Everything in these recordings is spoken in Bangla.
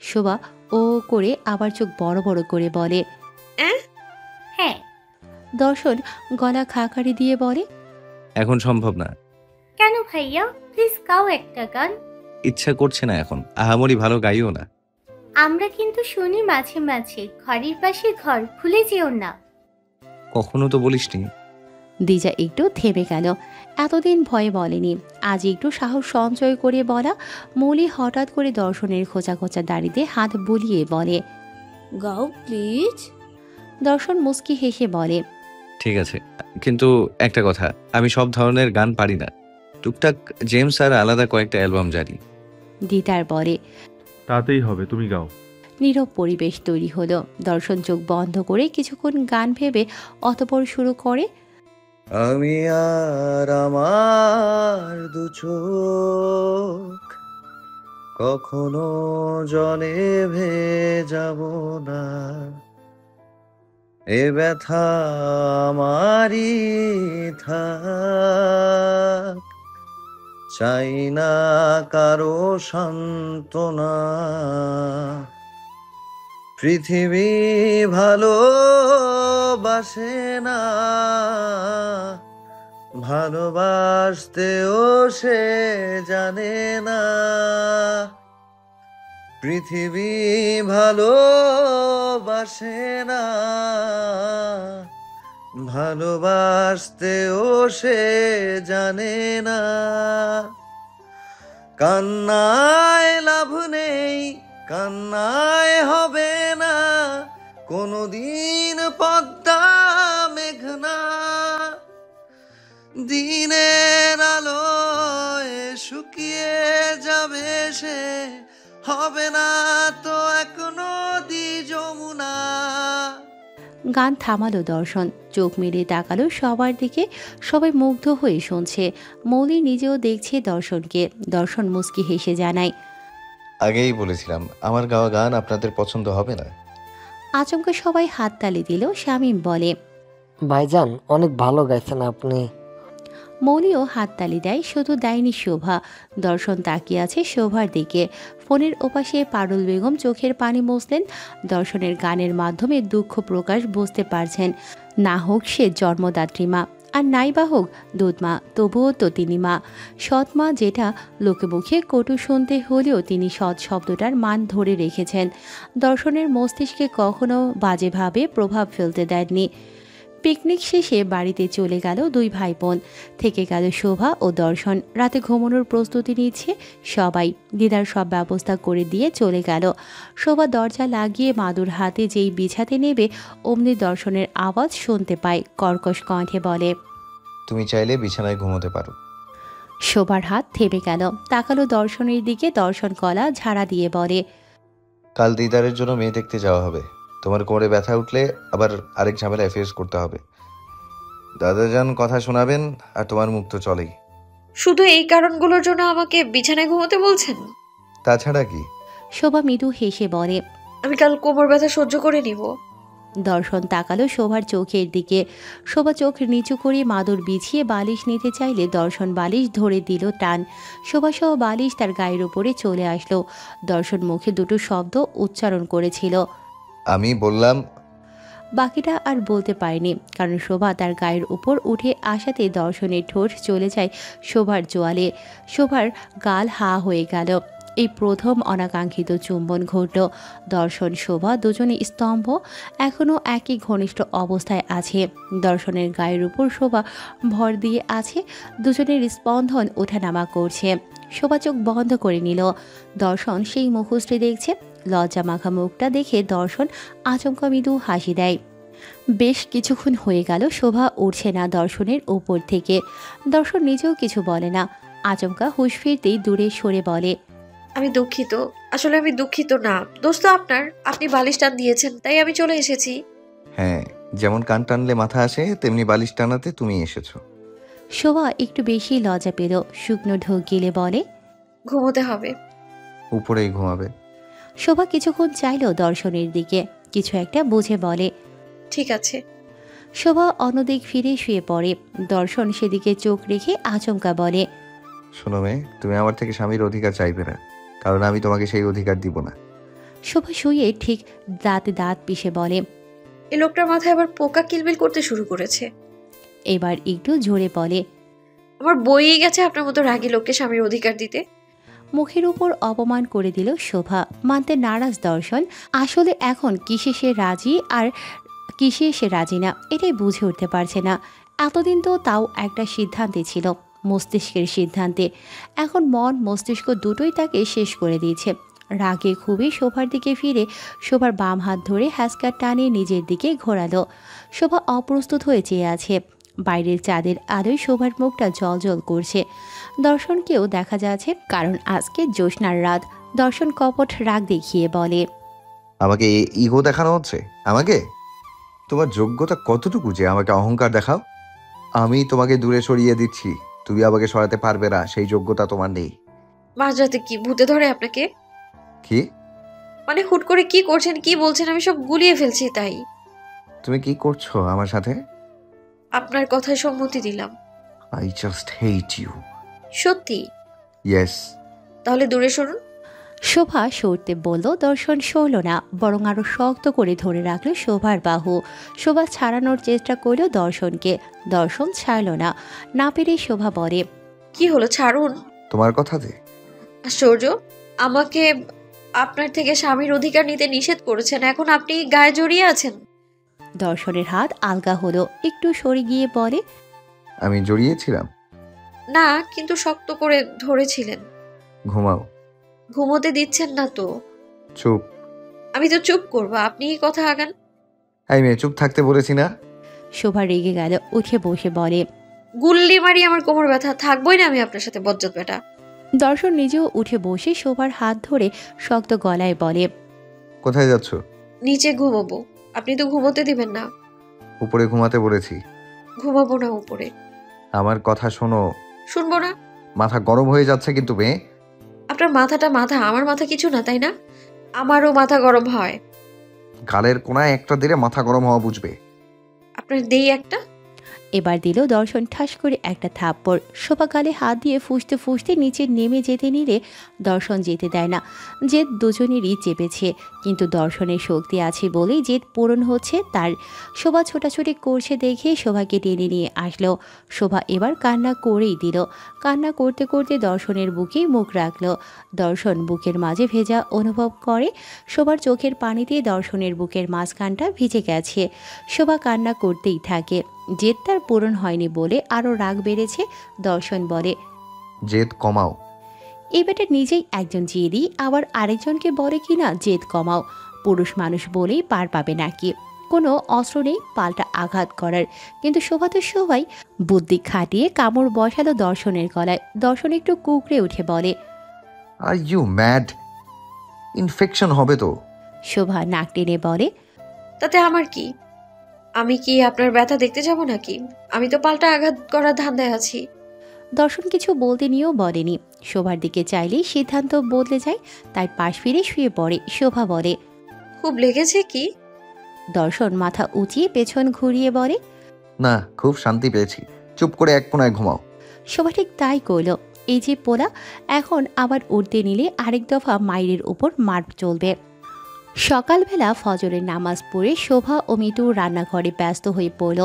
শোভা ও করে আবার চোখ বড় বড় করে বলে। অ্যাঁ? হ্যাঁ। দর্শন গলা খাকারি দিয়ে বলে, এখন সম্ভব না। কেন ভাইয়া? প্লিজ গাও একটা গান। ইচ্ছা করছে না এখন, আহামরি ভালো গাইও না। আমরা কিন্তু শুনি মাঝে মাঝে, ঘরের পাশে ঘর, ভুলে যেও না। কখনো তো বলিসনি। দিজা একটু থেমে গেল। এতদিন ভয়ে বলেনি, আজ একটু সাহস সঞ্চয় করে বলা। মৌলি হঠাৎ করে দর্শনের খোঁচা খোঁচা দাড়িতে হাত বুলিয়ে বলে, গাও প্লিজ। দর্শন মুস্কি হেসে বলে, ঠিক আছে, কিন্তু একটা কথা, আমি সব ধরনের গান পারি না। টুকটাক জেমস আর আলাদা কয়েকটা অ্যালবাম জানি। দিদার বলে। তাতেই হবে, তুমি গাও। নীরব পরিবেশ তৈরি হলো। দর্শন চোখ বন্ধ করে কিছুক্ষণ গান ভেবে অতপর শুরু করে, আমি আর আমার দু চোখ কখনো জলে ভেজাব না, এ ব্যথা আমারই থাক, চাই না কারো সান্ত্বনা, পৃথিবী ভালোবাসে না, ভালোবাসতেও সে জানে না, পৃথিবী ভালোবাসে না, ভালোবাসতেও সে জানে না, কান্নায় লাভ নেই, কান্নায় হবে না, কোনদিন পদ্মা মেঘনা, দিনের আলোয় শুকিয়ে যাবে সে, হবে না তো এক নদী যমুনা। গান থামালো দর্শন, চোখ মেলে তাকালো সবার দিকে। সবাই মুগ্ধ হয়ে শুনছে। মৌলি নিজেও দেখছে দর্শনকে। দর্শন মুস্কি হেসে জানায়, আগেই বলেছিলাম আমার গাওয়া গান আপনাদের পছন্দ হবে না। আচমকা সবাই হাততালি দিল। শামীম বলে, ভাইজান অনেক ভালো গাইছেন আপনি। মৌলিও হাততালি দেয়, শুধু দেয়নি শোভা। দর্শন তাকিয়ে আছে শোভার দিকে। ফোনের ওপাশে পারুল বেগম চোখের পানি মুছলেন। দর্শনের গানের মাধ্যমে দুঃখ প্রকাশ বুঝতে পারছেন। না হোক সে জন্মদাত্রী মা, আর নাই বা হোক দুধমা, তবুও তো তিনি মা। সৎ মা, যেটা লোকে মুখে কটু শুনতে হলেও তিনি সৎ শব্দটার মান ধরে রেখেছেন। দর্শনের মস্তিষ্কে কখনো বাজেভাবে প্রভাব ফেলতে দেননি। পিকনিক শেষে বাড়িতে চলে গেল দুই ভাই বোন। থেকে গেল শোভা ও দর্শন। রাতে ঘুমানোর প্রস্তুতি নিচ্ছে সবাই। দিদার সব ব্যবস্থা করে দিয়ে চলে গেল। শোভা দরজা লাগিয়ে মাদুর হাতে যেই বিছাতে নেবে, অমনি দর্শনের আওয়াজ শুনতে পায়। কর্কশ কণ্ঠে বলে, তুমি চাইলে বিছানায় ঘুমোতে পারো। শোভার হাত থেমে গেল। তাকালো দর্শনের দিকে। দর্শন কলা ঝাড়া দিয়ে বলে, কাল দিদারের জন্য মেয়ে দেখতে যাওয়া হবে। তোমার কোমরে ব্যথা উঠলে আবার আরেক ঝামেলা ফেস করতে হবে। দাদাজান কথা শোনাবেন আর তোমার মুখ তো চলেই। শুধু এই কারণগুলোর জন্য আমাকে বিছানায় ঘুমোতে বলছেন? তাছাড়া কি? শোভা মৃদু হেসে বলে, আমি কাল কোমর ব্যথা সহ্য করে নিব। দর্শন তাকালো শোভার চোখের দিকে। শোভা চোখ নিচু করে মাদুর বিছিয়ে বালিশ নিতে চাইলে দর্শন বালিশ ধরে দিল টান। শোভা সহ বালিশ তার গায়ের উপরে চলে আসলো। দর্শন মুখে দুটো শব্দ উচ্চারণ করেছিল। আমি বললাম। বাকিটা আর বলতে পারেনি, কারণ শোভা তার গায়ের উপর উঠে আসাতে দর্শনের ঠোঁট চলে যায় শোভার জোয়ালে। শোভার গাল হা হয়ে গেল। এই প্রথম অনাকাঙ্ক্ষিত চুম্বন ঘটল। দর্শন শোভা দুজনে স্তম্ভ, এখনও একই ঘনিষ্ঠ অবস্থায় আছে। দর্শনের গায়ের উপর শোভা ভর দিয়ে আছে। দুজনের স্পন্দন ওঠানামা করছে। শোভা চোখ বন্ধ করে নিল। দর্শন সেই মুখশ্রী দেখছে। লজ্জা মাখা মুখটা দেখে দর্শন আচমকা মৃদু হাসি দেয়। বেশ কিছুক্ষণ হয়ে গেল শোভা উঠছে না দর্শনের উপর থেকে। দর্শন নিজেও কিছু বলে না। আচমকা হুঁশ ফিরতেই দূরে সরে বলে, আমি দুঃখিত, আসলে আমি দুঃখিত না। দোস্ত আপনার, আপনি বালিশ টান দিয়েছেন তাই আমি চলে এসেছি। হ্যাঁ, যেমন কান টানলে মাথা আসে তেমনি বালিশ টানাতে তুমি এসেছো। শোভা একটু বেশি লজ্জা পেল। শুকনো ঢোক গিলে বলে, ঘুমোতে হবে। উপরেই ঘুমাবে। শোভা কিছুক্ষণ চাইল দর্শনের দিকে, কিছু একটা বুঝে বলে, ঠিক আছে। শোভা অন্যদিক ফিরে শুয়ে পড়ে। দর্শন সেদিকে চোখ রেখে আচমকা বলে, শোনো মেয়ে, তুমি আমার থেকে স্বামীর অধিকার চাইবে না, কারণ আমি তোমাকে সেই অধিকার দিব না। শোভা শুয়ে ঠিক দাঁতে দাঁত পিষে বলে। এই লোকটার মাথায় আবার পোকা কিলবিল করতে শুরু করেছে। এবার একটু জোরে বলে। আমার বইয়ে গেছে আপনার মতো রাগী লোককে স্বামীর অধিকার দিতে। মুখের উপর অপমান করে দিল শোভা। মানতে নারাজ দর্শন। আসলে এখন কিসে সে রাজি আর কিসে সে রাজি না, এটাই বুঝে উঠতে পারছে না। এতদিন তো তাও একটা সিদ্ধান্তে ছিল, মস্তিষ্কের সিদ্ধান্তে। এখন মন মস্তিষ্ক দুটোই তাকে শেষ করে দিয়েছে। রাগে খুবই শোভার দিকে ফিরে শোভার বাম হাত ধরে হ্যাসকার টানিয়ে নিজের দিকে ঘোরালো। শোভা অপ্রস্তুত হয়ে চেয়ে আছে। বাইরের চাঁদের আলোয় শোভার মুখটা জলজল করছে। দর্শনকেও দেখা যাচ্ছে, কারণ আজকে জ্যোৎস্নার রাত। দর্শন কপট রাগ দেখিয়ে বলে। আমাকে ইগো দেখানো হচ্ছে? আমাকে? তোমার যোগ্যতা কতটুকু যে আমাকে অহংকার দেখাও? আমি তোমাকে দূরে সরিয়ে দিচ্ছি, তুমি আমাকে সরাতে পারবে না, সেই যোগ্যতা তোমার নেই। মাঝরাতে কি ভূতে ধরে আপনাকে? কি মানে হুট করে কি করছেন, কি বলছেন, আমি সব গুলিয়ে ফেলছি। তাই তুমি কি করছো আমার সাথে? আপনার কথায় সম্মতি দিলাম। I just hate you. সত্যি? ইয়েস। তাহলে দূরে সরুন। শোভা সরতে বলল। দর্শন সরল না, বরং আরো শক্ত করে ধরে রাখলো শোভার বাহু। শোভা ছাড়ানোর চেষ্টা করল দর্শনকে। দর্শন ছাড়ল না। না পেরে শোভা বলে। কি হলো, ছাড়ুন। তোমার কথাতে আশ্চর্য, আমাকে আপনার থেকে স্বামীর অধিকার নিতে নিষেধ করেছেন, এখন আপনি গায়ে জড়িয়ে আছেন। দর্শনের হাত আলগা হলো, একটু সরে গিয়ে বলে। আমি জড়িয়েছিলাম না, কিন্তু শক্ত করে ধরেছিলেন। ঘুমাও। ঘুমোতে দিচ্ছেন না তো। চুপ। আমি তো চুপ করবো, আপনিই কথা আগান। এই মেয়ে, চুপ থাকতে বলেছি না? শোভা রেগে গেল, উঠে বসে বলে। গুল্লি মারি, আমার কোমর ব্যথা, থাকবোই না আমি আপনার সাথে, বজ্জাত বেটা। দর্শন নিজেও উঠে বসে শোভার হাত ধরে শক্ত গলায় বলে। কোথায় যাচ্ছ? নিচে ঘুমাবো, আপনি তো ঘুমোতে দিবেন না। উপরে ঘুমাতে বলেছি। ঘুমাবো না উপরে। আমার কথা শোনো। শুনবো না। মাথা গরম হয়ে যাচ্ছে কিন্তু মেয়ে। আপনার মাথাটা মাথা, আমার মাথা কিছু না, তাই না? আমারও মাথা গরম হয়। গালের কোনায় একটা দিলে মাথা গরম হওয়া বুঝবে। আপনার দেই একটা। এবার দিল দর্শন ঠাস করে একটা থাপ্পড়। শোভা গালে হাত দিয়ে ফুঁসতে ফুঁসতে নিচে নেমে যেতে নিলে দর্শন যেতে দেয় না। জেদ দুজনেরই চেপেছে, কিন্তু দর্শনের শক্তি আছে বলেই জেদ পূরণ হচ্ছে তার। শোভা ছোটাছুটি করছে দেখে শোভাকে টেনে নিয়ে আসলো। শোভা এবার কান্না করেই দিল। কান্না করতে করতে দর্শনের বুকেই মুখ রাখলো। দর্শন বুকের মাঝে ভেজা অনুভব করে। শোভার চোখের পানিতে দর্শনের বুকের মাঝখানটা ভিজে গেছে। শোভা কান্না করতেই থাকে। জেদ তার পূরণ হয়নি বলে আরও রাগ বেড়েছে। দর্শন বলে। জেদ কমাও। এই বেটা নিজেই একজন জেদি, আবার আরেকজনকে বলে কিনা জেদ কমাও। পুরুষ মানুষ বলেই পার পাবে নাকি? কোনো অস্ত্র নেই পাল্টা আঘাত করার। কিন্তু শোভা তো শোভাই। বুদ্ধি খাটিয়ে কামড় বসালো দর্শনের গলায়। দর্শন একটু কুকড়ে উঠে বলে। Are you mad? ইনফেকশন হবে তো। শোভা নাক টেনে বলে। তাতে আমার কি? আমি কি আপনার ব্যথা দেখতে যাব নাকি? আমি তো পাল্টা আঘাত করার ধান্দায় আছি। দর্শন কিছু বলতে নিয়েও বলেনি। শোভার দিকে চাইলেই সিদ্ধান্ত বদলে যায়, তাই পাশ ফিরে শুয়ে পড়ে। শোভা বলে। খুব লেগেছে কি? দর্শন মাথা উঁচিয়ে পেছন ঘুরিয়ে বলে। না, খুব শান্তি পেয়েছি, চুপ করে এক কোনায় ঘুমাও। শোভা ঠিক তাই করল। এই যে পোলা, এখন আবার উঠতে নিলে আরেক দফা মায়ের উপর মার চলবে। সকালবেলা ফজরের নামাজ পড়ে শোভা ও মিতু রান্নাঘরে ব্যস্ত হয়ে পড়ল।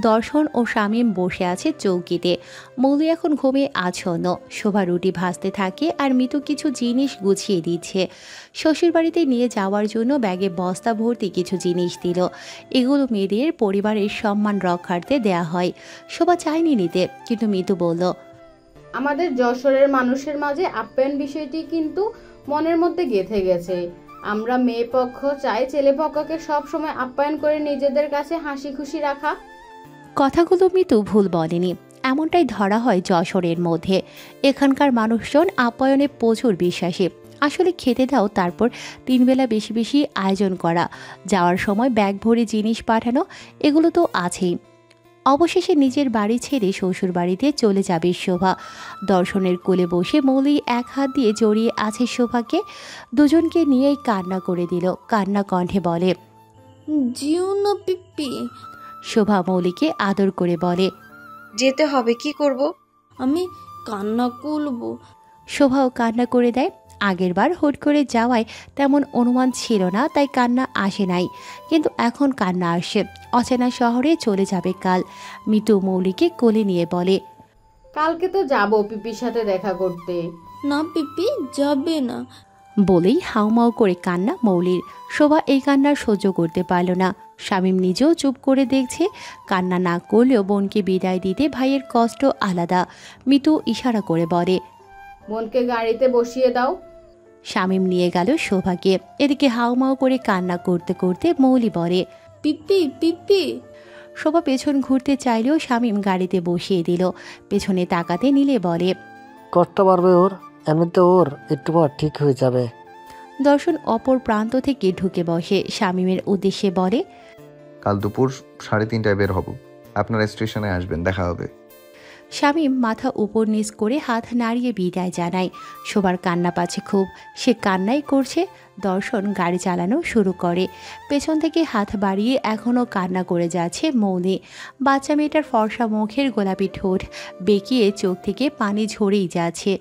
দর্শন ও শামীম বসে আছে চৌকিতে। মৌলি এখন ঘুমিয়ে আচ্ছন্ন। শোভা রুটি ভাজতে থাকে আর মিতু কিছু জিনিস গুছিয়ে দিচ্ছে। শ্বশুরবাড়িতে নিয়ে যাওয়ার জন্য ব্যাগে বস্তা ভর্তি কিছু জিনিস দিল। এগুলো মেয়েদের পরিবারের সম্মান রক্ষার্থে দেয়া হয়। শোভা চায়নি নিতে, কিন্তু মিতু বলল। আমাদের যশোরের মানুষের মাঝে আপ্যায়ন বিষয়টি কিন্তু মনের মধ্যে গেঁথে গেছে। আমরা মেয়ে পক্ষ চাই ছেলে পক্ষকে সবসময় আপ্যায়ন করে নিজেদের কাছে হাসি খুশি রাখা। কথাগুলো মিতু ভুল বলেনি, এমনটাই ধরা হয় যশোরের মধ্যে। এখানকার মানুষজন আপ্যায়নে প্রচুর বিশ্বাসী। আসলে খেতে দাও, তারপর 3 বেলা বেশি বেশি আয়োজন করা, যাওয়ার সময় ব্যাগ ভরে জিনিস পাঠানো, এগুলো তো আছেই। অবশেষে নিজের বাড়ি ছেড়ে শ্বশুর বাড়িতে চলে যাবে শোভা। দর্শনের কোলে বসে মৌলি এক হাত দিয়ে জড়িয়ে আছে শোভাকে। দুজনকে নিয়েই কান্না করে দিল। কান্না কণ্ঠে বলে। জিও না পিপি। শোভা মৌলিকে আদর করে বলে। যেতে হবে, কি করব? আমি কান্না করবো। শোভাও কান্না করে দেয়। আগেরবার হুট করে যাওয়ায় তেমন অনুমান ছিল না, তাই কান্না আসে নাই, কিন্তু এখন কান্না আসে। অচেনা শহরে চলে যাবে কাল। মিতু মৌলিকে কোলে নিয়ে বলে, কালকে তো যাবো পিপির সাথে দেখা করতে। না পিপি, যাবে না। বলেই হাউমাউ করে কান্না মৌলির। শোভা এই কান্না সহ্য করতে পারল না। শামীম নিজেও চুপ করে দেখছে। কান্না না করলেও বোনকে বিদায় দিতে ভাইয়ের কষ্ট আলাদা। মিতু ইশারা করে বলে, বোনকে গাড়িতে বসিয়ে দাও। শামীম নিয়ে গেল শোভাকে। এদিকে হাউমাউ করে কান্না করতে করতে মৌলি বলে, পিপি পিপি। শোভা পেছন ঘুরতে চাইলেও শামীম গাড়িতে বসিয়ে দিল। পেছনে তাকাতে নিলে বলে, কষ্ট পারবে ওর, এমনিতে ওর একটু পর ঠিক হয়ে যাবে। দর্শন অপর প্রান্ত থেকে ঢুকে বসে শামীমের উদ্দেশ্যে বলে, কাল দুপুর 3:30টায় বের হব, আপনারা স্টেশনে আসবেন, দেখা হবে। শামীম মাথা উপর নিচ করে হাত নাড়িয়ে বিদায় জানায়। শোভার কান্না পাচ্ছে খুব, সে কান্নাই করছে। দর্শন গাড়ি চালানো শুরু করে। পেছন থেকে হাত বাড়িয়ে এখনও কান্না করে যাচ্ছে মৌলি। বাচ্চা মেয়েটার ফর্সা মুখের গোলাপি ঠোঁট বেঁকিয়ে চোখ থেকে পানি ঝরেই যাচ্ছে।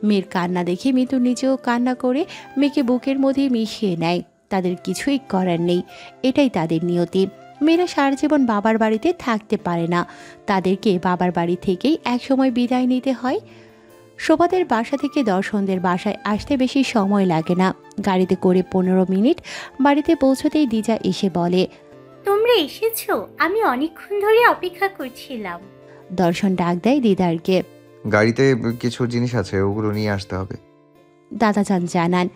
মেয়ের কান্না দেখে মিতু নিজেও কান্না করে মেয়েকে বুকের মধ্যে মিশিয়ে নেয়। তাদের কিছুই করার নেই, এটাই তাদের নিয়তি। মেয়েরা সারা জীবন বাবার বাড়িতে থাকতে পারে না, তাদেরকে বাবার বাড়ি থেকেই একসময় বিদায় নিতে হয়। শোভাদের বাসা থেকে দর্শনদের বাসায় আসতে বেশি সময় লাগে না, গাড়িতে করে 15 মিনিট। বাড়িতে পৌঁছতেই দিজা এসে বলে, তোমরা এসেছো? আমি অনেকক্ষণ ধরে অপেক্ষা করছিলাম। দর্শন ডাক দেয় দিদারকে। গাড়িতে কিছু জিনিস আছে, ওগুলো নিয়ে আসতে হবে। দাদাজান জানান,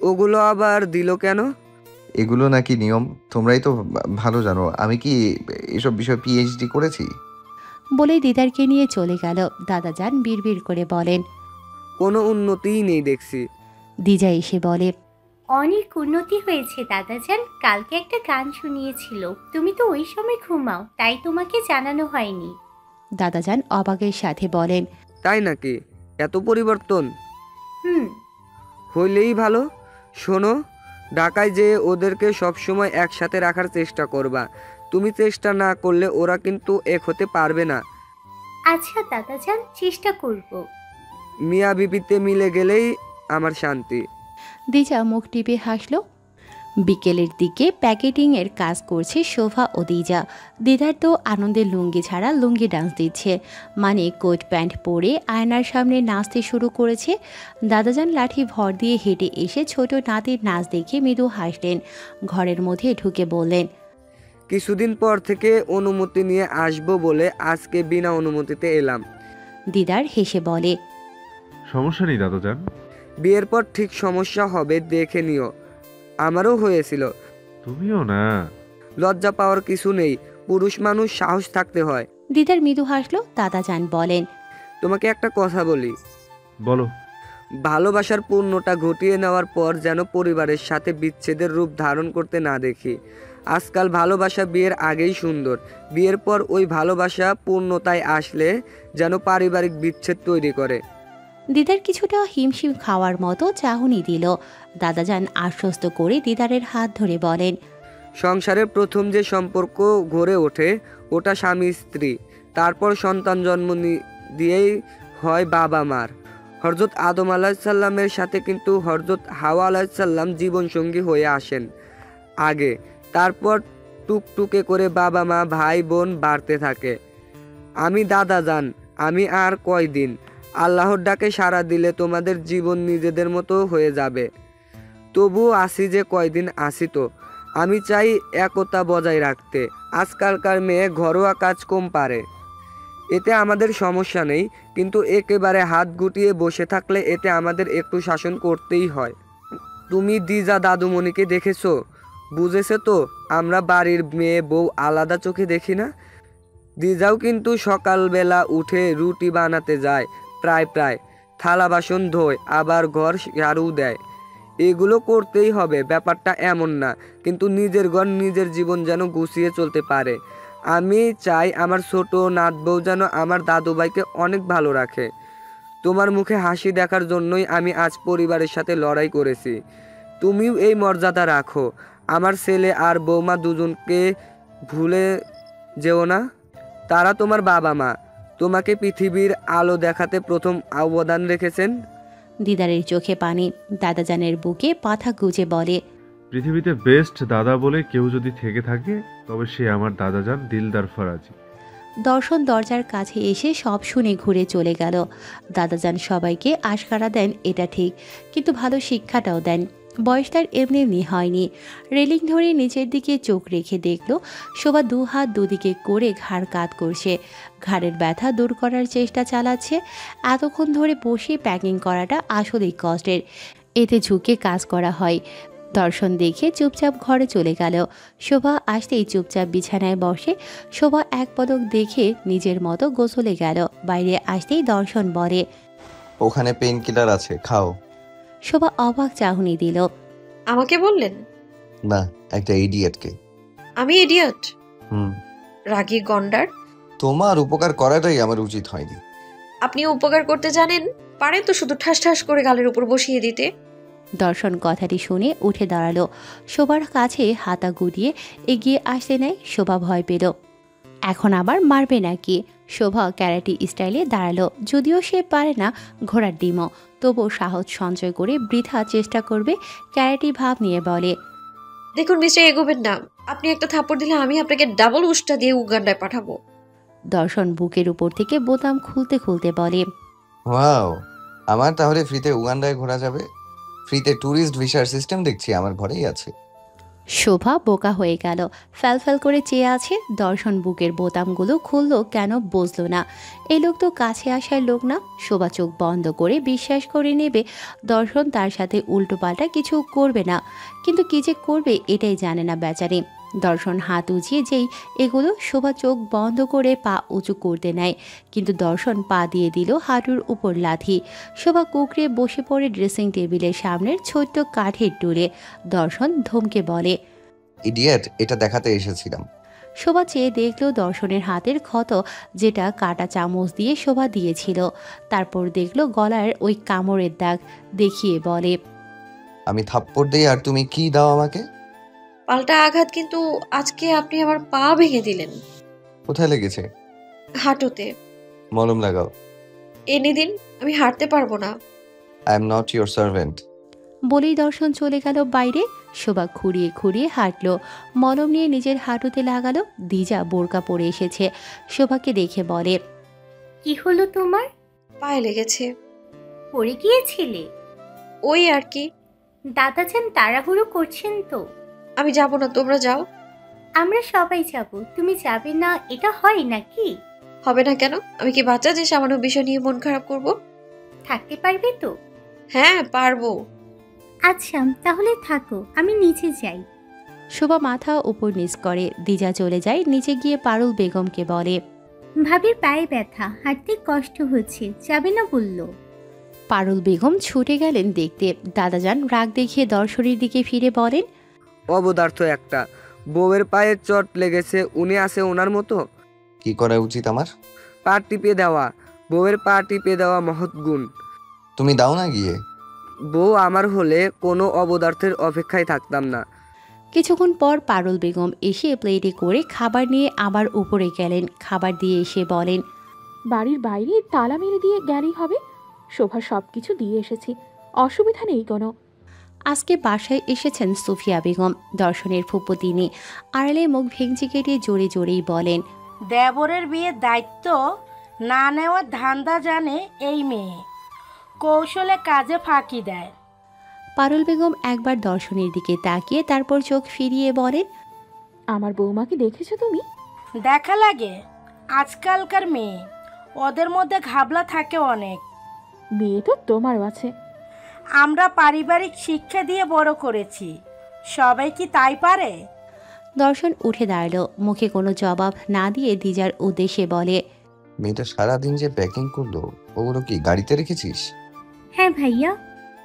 ওগুলো আবার দিল কেন? এগুলো নাকি নিয়ম, তোমরাই তো ভালো জানো। আমি কি এসব বিষয়ে পিএইচডি করেছি? বলেই দিদারকে নিয়ে চলে গেল। দাদাজান বিড়বিড় করে বলেন, কোনো উন্নতিই নেই দেখছি। দিজা এসে বলে, অনেক উন্নতি হয়েছে দাদাজান। কালকে একটা গান শুনিয়েছিল, তুমি তো ওই সময় ঘুমাও, তাই তোমাকে জানানো হয়নি। দাদাজান অবাকের সাথে বলেন, তাই নাকি? এত পরিবর্তন? হুম। হইলেই ভালো। শোনো, ঢাকায় যেয়ে ওদেরকে সবসময় একসাথে রাখার চেষ্টা করবা। তুমি চেষ্টা না করলে ওরা কিন্তু এক হতে পারবে না। আচ্ছা দাদাজান, চেষ্টা করব। মিয়া বিবিতে মিলে গেলেই আমার শান্তি। দিজা মুখ টিপে হাসল। বিকেলের দিকে প্যাকেটিংয়ের কাজ করছে শোভা ও দিজা। দিদার তো আনন্দের লুঙ্গি ছাড়া লুঙ্গি ডান্স দিচ্ছে, মানে কোট প্যান্ট পরে আয়নার সামনে নাচতে শুরু করেছে। দাদাজান লাঠি ভর দিয়ে হেঁটে এসে ছোট নাতির নাচ দেখে মৃদু হাসলেন। ঘরের মধ্যে ঢুকে বললেন, কিছুদিন পর থেকে অনুমতি নিয়ে আসবো বলে আজকে বিনা অনুমতিতে এলাম। দিদার হেসে বলে, সমস্যা নেই দাদাজান। বিয়ের পর ঠিক সমস্যা হবে, দেখে নিও। আমারও হয়েছিল। তুমিও না। লজ্জা পাওয়ার কিছু নেই, পুরুষ মানুষ সাহস থাকতে হয়। দিদার মৃদু হাসলো। দাদাজান বলেন, তোমাকে একটা কথা বলি। বলো। ভালোবাসার পূর্ণতা ঘটিয়ে নেওয়ার পর যেন পরিবারের সাথে বিচ্ছেদের রূপ ধারণ করতে না দেখি। আজকাল ভালোবাসা বিয়ের আগেই সুন্দর, বিয়ের পর ওই ভালোবাসা পূর্ণতায় আসলে যেন পারিবারিক বিচ্ছেদ তৈরি করে। দিদার কিছুটা হিমশিম খাওয়ার মতো চাহনি দিল। দাদাজান আশ্বস্ত করে দিদারের হাত ধরে বলেন, সংসারের প্রথম যে সম্পর্ক গড়ে ওঠে ওটা স্বামী স্ত্রী, তারপর সন্তান জন্ম দিয়েই হয় বাবা মার। হযরত আদম আলাইহিসসালামের সাথে কিন্তু হযরত হাওয়া আলাইহিসসালাম জীবনসঙ্গী হয়ে আসেন আগে, তারপর টুকটুকে করে বাবা মা ভাই বোন বাড়তে থাকে। আমি দাদাজান, আমি আর কয়দিন আল্লাহর ডাকে সাড়া দিলে তোমাদের জীবন নিজেদের মতো হয়ে যাবে। তবু আসি যে কয়দিন আসি, তো আমি চাই একতা বজায় রাখতে। আজকালকার মেয়ে ঘরোয়া কাজ কম পারে, এতে আমাদের সমস্যা নেই, কিন্তু একেবারে হাত গুটিয়ে বসে থাকলে এতে আমাদের একটু শাসন করতেই হয়। তুমি দিজা দাদুমণিকে দেখেছো, বুঝেছে তো আমরা বাড়ির মেয়ে বউ আলাদা চোখে দেখি না। দিজাও কিন্তু সকালবেলা উঠে রুটি বানাতে যায়, প্রায় থালা বাসন ধোয়, আবার ঘর ঝাড়ু দেয়। এগুলো করতেই হবে, ব্যাপারটা এমন না, কিন্তু নিজের ঘর নিজের জীবন যেন গুছিয়ে চলতে পারে। আমি চাই আমার ছোট নাত বউ যেন আমার দাদুভাইকে অনেক ভালো রাখে। তোমার মুখে হাসি দেখার জন্যই আমি আজ পরিবারের সাথে লড়াই করেছি। তুমিও এই মর্যাদা রাখো। আমার ছেলে আর বৌমা দুজনকে ভুলে যেও না, তারা তোমার বাবা মা। তোমাকে পৃথিবীর আলো দেখাতে প্রথম অবদান রেখেছেন। দিদারের চোখে পানি, দাদাজানের বুকে পাথা গুজে বলে, পৃথিবীতে বেস্ট দাদা বলে কেউ যদি থেকে থাকে তবে সে আমার দাদাজান দিলদার ফরাজি। দর্শন দরজার কাছে এসে সব শুনে ঘুরে চলে গেল। দাদাজান সবাইকে আশকারা দেন, এটা ঠিক, কিন্তু ভালো শিক্ষাটাও দেন। বয়স তার এমনি এমনি হয়নি। রেলিং ধরে নিচের দিকে চোখ রেখে দেখল শোভা দু হাত দুদিকে করে ঘাড় কাত করছে, ঘাড়ের ব্যথা দূর করার চেষ্টা চালাচ্ছে। এতক্ষণ ধরে বসে প্যাকিং করাটা আসলেই কষ্টের, এতে ঝুঁকে কাজ করা হয়। দর্শন দেখে চুপচাপ ঘরে চলে গেল। শোভা আসতেই চুপচাপ বিছানায় বসে। শোভা এক পলক দেখে নিজের মতো গোসলে গেল। বাইরে আসতেই দর্শন বলে, ওখানে পেইন কিলার আছে, খাও। শোভা অবাক চাহনি দিল। আমাকে বললেন? না, একটা ইডিয়েটকে। আমি ইডিয়ট? হুম। রাগী গন্ডার। তোমার উপকার করাটাই আমার উচিত হয়নি। আপনি উপকার করতে জানেন, পারেন তো শুধু ঠাস ঠাস করে গালের উপর বসিয়ে দিতে। দর্শন কথাটি শুনে উঠে দাঁড়ালো। শোভার কাছে হাতা গুটিয়ে এগিয়ে আসতে নেয়। শোভা ভয় পেল, এখন আবার মারবে নাকি। শোভা ক্যারাটি স্টাইলে দাঁড়ালো। যদিও সে পারে না ঘোড়ার ডিমও, তবুও সাহস সঞ্চয় করে বৃথা চেষ্টা করবে। ক্যারাটি ভাব নিয়ে বলে, দেখুন মিস্টার, এগোবেন না। আপনি একটা থাপ্পড় দিলে আমি আপনাকে ডাবল উষ্টা দিয়ে উগান্ডায় পাঠাবো। দর্শন বুকের উপর থেকে বোতাম খুলতে খুলতে বলে, ওয়াও, আমার তাহলে ফ্রিতে উগান্ডায় ঘোরা যাবে। ফ্রিতে ট্যুরিস্ট ভিসার সিস্টেম দেখছি আমার ঘরেই আছে। শোভা বোকা হয়ে গেল, ফ্যাল করে চেয়ে আছে। দর্শন বুকের বোতামগুলো খুললো কেন বুঝলো না। এই লোক তো কাছে আসার লোক না। শোভা চোখ বন্ধ করে বিশ্বাস করে নেবে দর্শন তার সাথে উল্টোপাল্টা কিছু করবে না, কিন্তু কি যে করবে এটাই জানে না বেচারি। দর্শন হাত উঁচিয়ে যেই এগুলো, শোভা চোখ বন্ধ করে পা উঁচু করতে নেয়, কিন্তু দর্শন পা দিয়ে দিল হাঁটুর উপর লাথি। শোভা কুকড়ে বসে পড়ে ড্রেসিং টেবিলের সামনের ছোট্ট কাঠের টুলে। দর্শন ধমকে বলে, ইডিয়েট, এটা দেখাতে এসেছিলাম। শোভা চেয়ে দেখল দর্শনের হাতের ক্ষত, যেটা কাটা চামচ দিয়ে শোভা দিয়েছিল। তারপর দেখল গলার ওই কামড়ের দাগ, দেখিয়ে বলে, আমি থাপ্পড় দিই আর তুমি কি দাও আমাকে? পাল্টা আঘাত, কিন্তু আজকে আপনি আমার পা ভেঙে দিলেন। কোথায় লেগেছে? হাঁটুতে। মলম লাগাও। এনে দিন, আমি হাঁটতে পারবো না। I am not your servant. বলেই দর্শন চলে গেল বাইরে। শোভা খুঁড়িয়ে খুঁড়িয়ে হাঁটলো, মলম নিয়ে নিজের হাঁটুতে লাগালো। দিজা বোরকা পরে এসেছে, শোভাকে দেখে বলে, কি হলো তোমার? পায়ে লেগেছে। পড়ে গিয়েছিলে? ওই আর কি। দাদাজান তাড়াহুড়ো করছেন তো। আমি যাব না, তোমরা যাও। আমরা সবাই যাব, তুমি যাবে না এটা হয় নাকি? হবে না কেন? আমি কি বাচ্চা যে সামান্য বিষয় নিয়ে মন খারাপ করব? থাকতে পারবে তো? হ্যাঁ, পারবো। আচ্ছা তাহলে থাকো, আমি নিচে যাই। শোভা মাথা উপর নিচ করে। দিজা চলে যায়। নিচে গিয়ে পারুল বেগমকে বলে, ভাবির পায়ে ব্যথা, হাঁটতে কষ্ট হচ্ছে, যাবে না বলল। পারুল বেগম ছুটে গেলেন দেখতে। দাদাজান রাগ দেখিয়ে দর্শনের দিকে ফিরে বলেন, অবদার্থ একটা, বউয়ের পায়ে চট লেগেছে, উনি আছে ওনার মতো। কি করা উচিত আমার? পা টিপে দেওয়া, বউয়ের পা টিপে দেওয়া মহৎ গুণ। তুমি দাও না গিয়ে। বউ আমার হলে কোনো অবদার্থের অপেক্ষায় থাকতাম না। কিছুক্ষণ পর পারুল বেগম এসে প্লেটে করে খাবার নিয়ে আবার উপরে গেলেন। খাবার দিয়ে এসে বলেন, বাড়ির বাইরে তালা মেরে দিয়ে গেলেই হবে। শোভা সব কিছু দিয়ে এসেছি, অসুবিধা নেই কোনো। আজকে বাসায় এসেছেন সুফিয়া বেগম, দর্শনের ফুপু। তিনি আড়ালে মুখ ভেঙচি কেটে জোরে জোরেই বলেন, দেবরের বিয়ের দায়িত্ব না নেওয়ার ধান্দা জানে এই মেয়ে, কৌশলে কাজে ফাঁকি দেয়। পারুল বেগম একবার দর্শনের দিকে তাকিয়ে তারপর চোখ ফিরিয়ে বলেন, আমার বৌমাকে দেখেছো তুমি? দেখা লাগে, আজকালকার মেয়ে, ওদের মধ্যে ঘাবলা থাকে অনেক। মেয়ে তো তোমারও আছে। আমরা পারিবারিক শিক্ষা দিয়ে বড় করেছি, সবাই কি তাই পারে? দর্শন উঠে দাঁড়ালো, মুখে কোনো জবাব না দিয়ে দিজার উদ্দেশ্যে বলে, মেয়েটা সারাদিন যে প্যাকিং করলো, ওগুলো কি গাড়িতে রেখেছিস? হ্যাঁ ভাইয়া।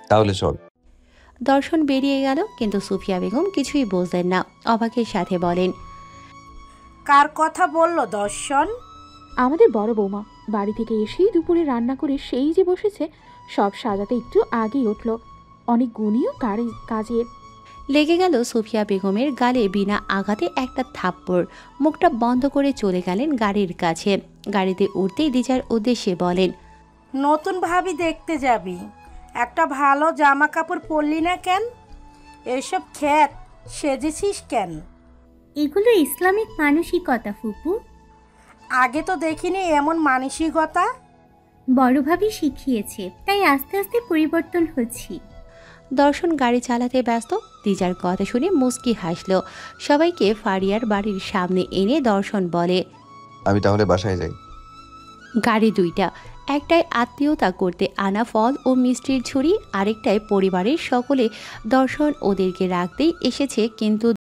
তাহলে চল। দর্শন বেরিয়ে গেল, কিন্তু সুফিয়া বেগম কিছুই বুঝলেন না। অবাকের সাথে বলেন, কার কথা বলল দর্শন? আমাদের বড় বৌমা বাড়ি থেকে এসেই দুপুরে রান্না করে সেই যে বসেছে, সব সাজাতে একটু আগেই উঠল। অনেক গুণীয় কাজের। লেগে গেল সুফিয়া বেগমের গালে বিনা আঘাতে একটা থাপ্পড়। মুখটা বন্ধ করে চলে গেলেন গাড়ির কাছে। গাড়িতে উঠতেই দিজার উদ্দেশ্যে বলেন, নতুন ভাবি দেখতে যাবি, একটা ভালো জামা কাপড় পরলি না কেন? এসব খ্যাত সেজেছিস কেন? এগুলো ইসলামিক মানসিকতা ফুপু। আগে তো দেখিনি এমন মানসিকতা। বড়ভাবে শিখিয়েছে, তাই আস্তে আস্তে পরিবর্তন হচ্ছি। দর্শন গাড়ি চালাতে ব্যস্ত। দিজার কথা শুনে মুস্কি হাসল। সবাইকে ফারিয়ার বাড়ির সামনে এনে দর্শন বলে, আমি তাহলে বাসায় যাই। গাড়ি দুইটা, একটায় আত্মীয়তা করতে আনা ফল ও মিষ্টির ঝুড়ি, আরেকটায় পরিবারের সকলে। দর্শন ওদেরকে রাখতেই এসেছে, কিন্তু